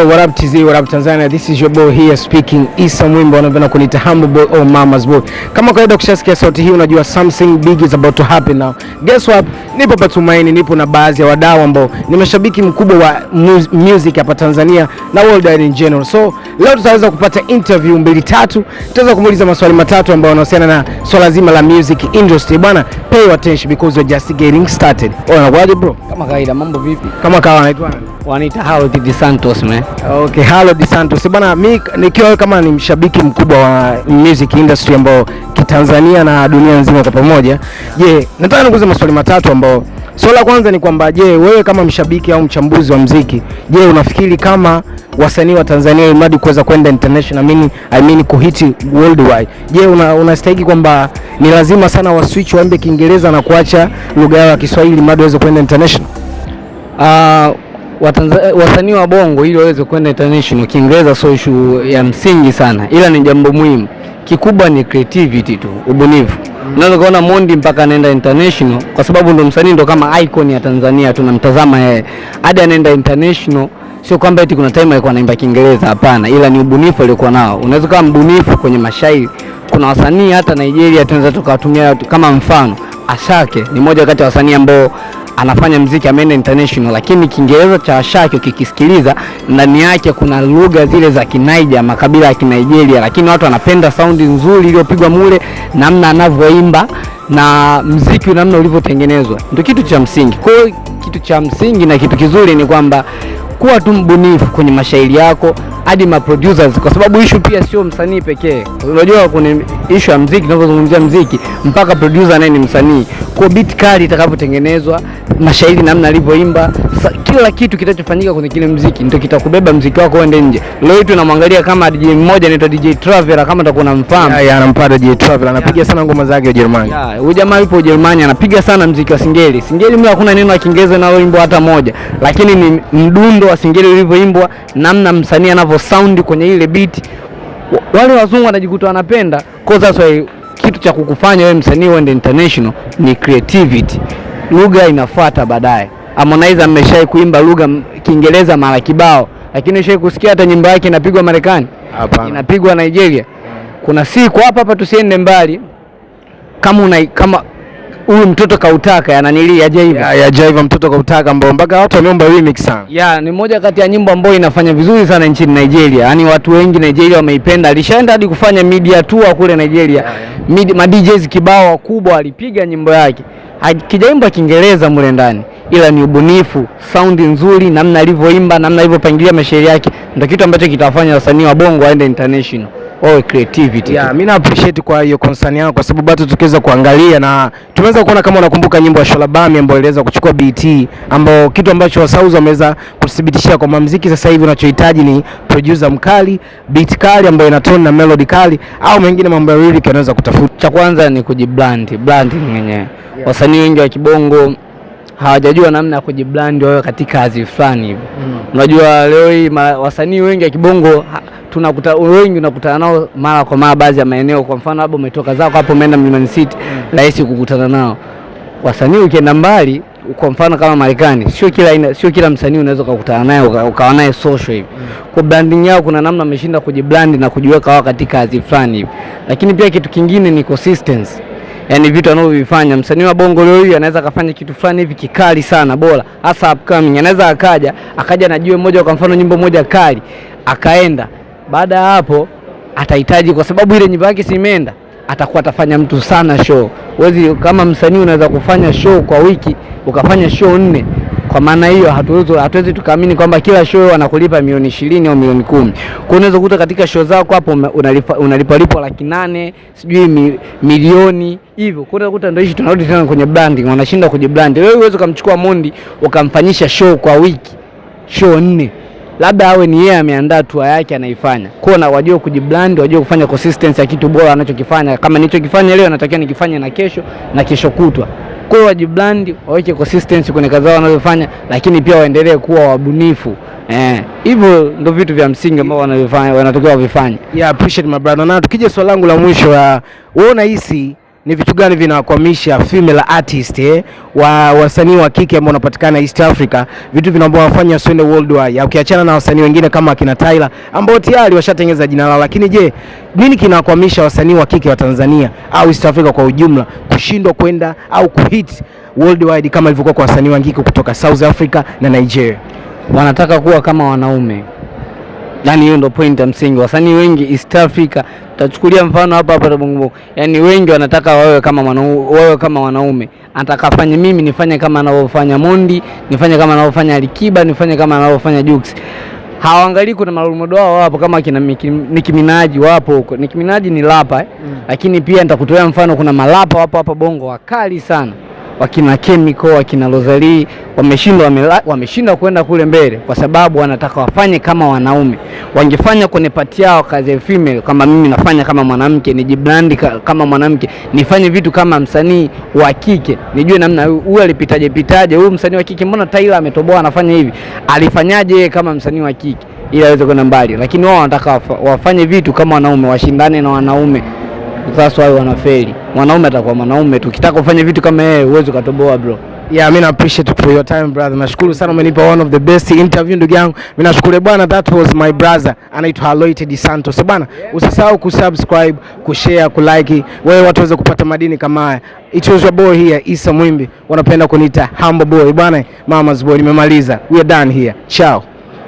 What up TZ, what up Tanzania, this is your boy here speaking, Issa Mwimbo, wanapenda kunita humble boy or mama's boy. Kama kawaida ukishasikia sauti hii unajua something big is about to happen now. Guess what? Nipo Patumaini, nipo na baadhi ya wadau ambao ni mashabiki mkubwa wa music hapa Tanzania na worldwide in general. So leo tutaweza kupata interview mbili tatu, tutaweza kumuuliza maswali matatu ambayo yanahusiana na swala zima la music industry. Bwana, pay attention because we're just getting started. Unakuaje bro? Kama kawaida, mambo vipi? Kama kawaida, anaitwa nani? Wanaita Harold De Santos man. Okay, Harold De Santos. Bwana, mimi nikiwa kama ni mshabiki mkubwa wa music industry ambao kitanzania na dunia nzima kwa pamoja. Je, nataka nikuulize maswali matatu ambao swali la kwanza ni kwamba je, wewe kama mshabiki au mchambuzi wa muziki, je, unafikiri kama wasanii wa Tanzania imadi kuweza kwenda international, I mean kuhit worldwide, je, unastahili kwamba ni lazima sana wa switch waimbe Kiingereza na kuacha lugha yao ya Kiswahili imadi waweze kwenda international? Wasanii wa Bongo ili waweze kwenda international, Kiingereza sio issue ya msingi sana, ila ni jambo muhimu. Kikubwa ni creativity tu, ubunifu. Unaweza kuona Mondi mpaka anaenda international kwa sababu ndo msanii ndo kama icon ya Tanzania, tunamtazama yeye. Hadi anaenda international, sio kwamba eti kuna time alikuwa anaimba Kiingereza, hapana, ila ni ubunifu aliokuwa nao. Unaweza kuwa mbunifu kwenye mashairi. Kuna wasanii hata Nigeria tunaweza tukawatumia kama mfano. Ashake ni moja kati ya wasanii ambao anafanya muziki ameenda international, lakini Kiingereza cha Ashake ukikisikiliza ndani yake kuna lugha zile za Kiniger, makabila ya Kinigeria, lakini watu wanapenda saundi nzuri iliyopigwa mule, namna anavyoimba na muziki namna ulivyotengenezwa. Ndio kitu cha msingi. Kwa hiyo kitu cha msingi na kitu kizuri ni kwamba kuwa tu mbunifu kwenye mashairi yako hadi ma producers, kwa sababu issue pia sio msanii pekee. Unajua kuna issue ya muziki, tunapozungumzia muziki mpaka producer naye ni msanii. Kwa beat kali itakavyotengenezwa, mashairi namna alivyoimba, kila kitu kitachofanyika kwenye kile muziki ndio kitakubeba muziki wako uende nje. Leo tunamwangalia kama DJ mmoja anaitwa DJ Traveler, kama utakuwa unamfahamu. Anampata DJ Traveler, anapiga sana ngoma zake Ujerumani. Huyu jamaa yupo Ujerumani, anapiga sana muziki wa Singeli. Singeli mimi hakuna neno la Kiingereza linaloimbwa hata moja, lakini ni mdundo wa Singeli ulivyoimbwa, namna msanii anavyo sound kwenye ile beat, wale wazungu wanajikuta wanapenda. Kwa sababu kitu cha kukufanya wewe msanii uende international ni creativity. Lugha inafuata baadaye. Harmonize ameshai kuimba lugha Kiingereza mara kibao, lakini shai kusikia hata nyimbo yake inapigwa Marekani? Hapana. Inapigwa Nigeria. Kuna siku hapa tusiende mbali, kama huyu mtoto kautaka yananili ya Jaiva mtoto kautaka ambao mpaka watu wameomba remix sana. Ni moja kati ya nyimbo ambayo inafanya vizuri sana nchini Nigeria. Yaani watu wengi Nigeria wameipenda. Alishaenda hadi kufanya media tour kule Nigeria. Ma DJs kibao wakubwa walipiga nyimbo yake. Hakijaimba Kiingereza mule ndani, ila ni ubunifu, sound nzuri, namna alivyoimba, namna alivyopangilia mashairi yake, ndio kitu ambacho kitawafanya wasanii wa Bongo waende international. Creativity. Mimi na appreciate kwa hiyo concern yako, kwa sababu bado tukiweza kuangalia na tumeweza kuona, kama unakumbuka nyimbo ya Sholabami ambayo iliweza kuchukua BT, ambao kitu ambacho wasauzi wameweza kuthibitishia kwamba muziki sasa hivi unachohitaji ni producer mkali, beat kali ambayo ina tone na melody kali, au mengine mambo ya lyric yanaweza kutafuta. Cha kwanza ni branding yenyewe. Wasanii wengi wa Kibongo hawajajua namna ya kujibrand wao katika kazi fulani hivi. Unajua leo hii wasanii wengi wa Kibongo unakutana nao mara kwa mara baadhi ya maeneo. Kwa mfano hapo umetoka zako hapo umeenda Mlimani City, rahisi kukutana nao. Wasanii ukienda mbali, kwa mfano kama Marekani, sio kila msanii unaweza kukutana naye ukawa naye social hivi. Kwa branding yao kuna namna ameshinda kujibrand na kujiweka wao katika kazi fulani hivi. Lakini pia kitu kingine ni consistency. Yaani vitu anavyofanya msanii wa Bongo leo hii anaweza kufanya kitu fulani hivi kikali sana bora, hasa upcoming. Anaweza akaja na jiwe moja, kwa mfano nyimbo moja kali, akaenda. Baada ya hapo atahitaji, kwa sababu ile nyimbo yake simeenda, atakuwa atafanya mtu sana show. Wewe kama msanii unaweza kufanya show kwa wiki, ukafanya show 4. Kwa maana hiyo hatuwezi tukaamini kwamba kila show anakulipa milioni 20 au milioni 10. Kwa unaweza kukuta katika show zako hapo unalipa 800,000, sijui milioni hivyo. Kwa unakuta ndio hishi tunarudi tena kwenye branding, wanashinda kujibrand. Wewe uweze kumchukua Mondi ukamfanyisha show kwa wiki, show 4. Labda awe ni yeye ameandaa tour yake anaifanya. Kwa na wajue kujibrand, wajue kufanya consistency ya kitu bora anachokifanya. Kama nilichokifanya leo natakiwa nikifanye na kesho na kesho kutwa. Kwa hiyo wajibrand, waweke consistency kwenye kazi zao wanazofanya, lakini pia waendelee kuwa wabunifu. Hivyo ndio vitu vya msingi ambao wanatakiwa wavifanye. Appreciate my brother. Na tukija swali langu la mwisho, wewe unahisi ni vitu gani vinakwamisha female artist wasanii wa kike ambao wanapatikana East Africa, vitu vinaambao wafanya swende worldwide, ukiachana na wasanii wengine kama akina Tyler ambao tayari washatengeneza jina lao, lakini je, nini kinakwamisha wasanii wa kike wa Tanzania au East Africa kwa ujumla kushindwa kwenda au kuhit worldwide kama ilivyokuwa kwa wasanii wa kike kutoka South Africa na Nigeria? Wanataka kuwa kama wanaume. Yaani hiyo ndio point ya msingi. Wasanii wengi East Africa, tutachukulia mfano hapa Bongo, yaani wengi wanataka wawe kama wanaume. Anataka afanye mimi nifanye kama anavyofanya Mondi, nifanye kama anavyofanya Alikiba, nifanye kama anavyofanya Jux. Hawaangalii kuna marolmodo wao wapo kama kina Nicki Minaj wapo huko. Nicki Minaj ni rapa lakini pia nitakutolea mfano kuna malapa wapo hapa Bongo wakali sana. Wakina Chemical, wakina Rosalie wameshindwa kwenda kule mbele kwa sababu wanataka wafanye kama wanaume. Wangefanya kwenye pati yao kazi ya female, kama mimi nafanya kama mwanamke, nijibrandi kama mwanamke, nifanye vitu kama msanii wa kike, nijue namna huyu alipitaje, huyu msanii wa kike mbona Tyler ametoboa anafanya hivi, alifanyaje yeye kama msanii wa kike ili aweze kwenda mbali. Lakini wao wanataka wafanye vitu kama wanaume, washindane na wanaume. Sasa wao wanafeli. Mwanaume atakuwa mwanaume tu. Ukitaka kufanya vitu kama yeye uweze kutoboa bro. Yeah, mimi appreciate for your time brother. Nashukuru sana umenipa one of the best interview ndugu yangu. Mimi nashukuru bwana, that was my brother. Anaitwa Aloyte De Santos. Bwana, usisahau kusubscribe, kushare, kulike. Wewe watu waweze kupata madini kama haya. It was your boy here, Issa Mwimbi. Wanapenda kuniita Humble Boy. Bwana, Mama's Boy nimemaliza. We are done here. Ciao.